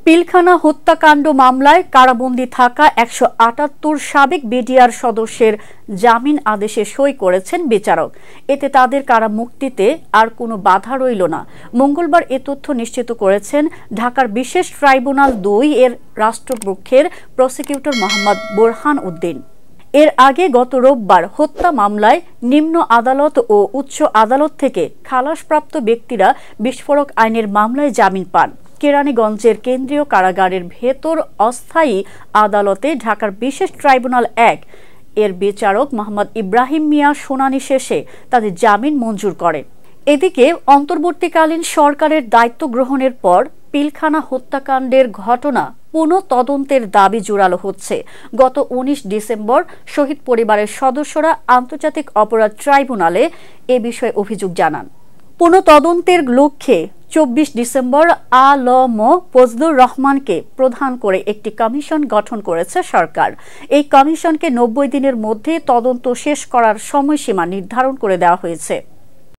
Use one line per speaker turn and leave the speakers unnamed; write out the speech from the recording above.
পিলখানা হত্যাকাণ্ড মামলায় কারাবন্দী থাকা ১৭৮ সাবেক বিডিআর সদস্যের জামিন আদেশে সই করেছেন বিচারক। এতে তাদের কারা মুক্তিতে আর কোনো বাধা রইল না। মঙ্গলবার এ তথ্য নিশ্চিত করেছেন ঢাকার বিশেষ ট্রাইব্যুনাল ২ এর রাষ্ট্রপক্ষের প্রসিকিউটর মোহাম্মদ বোরহান উদ্দিন। এর আগে গত রোববার হত্যা মামলায় নিম্ন আদালত ও উচ্চ আদালত থেকে খালাসপ্রাপ্ত ব্যক্তিরা বিস্ফোরক আইনের মামলায় জামিন পান। কেরানীগঞ্জের কেন্দ্রীয় কারাগারের ভেতর অস্থায়ী আদালতে ঢাকার বিশেষ ট্রাইব্যুনাল ১ এর বিচারক মোহাম্মদ ইব্রাহিম মিয়া শুনানি শেষে তাদের জামিন মঞ্জুর করেন। এদিকে অন্তর্বর্তীকালীন সরকারের দায়িত্ব গ্রহণের পর পিলখানা হত্যাকাণ্ডের ঘটনা পুনঃ তদন্তের দাবি জোরালো হচ্ছে। গত ১৯ ডিসেম্বর শহীদ পরিবারের সদস্যরা আন্তর্জাতিক অপরাধ ট্রাইব্যুনালে এ বিষয়ে অভিযোগ জানান। পুনঃ তদন্তের লক্ষ্যে ২৪ ডিসেম্বর আ.ল.ম ফজলুর রহমানকে প্রধান করে একটি কমিশন গঠন করেছে সরকার। এই কমিশনকে ৯০ দিনের মধ্যে তদন্ত শেষ করার সময়সীমা নির্ধারণ করে দেওয়া হয়েছে।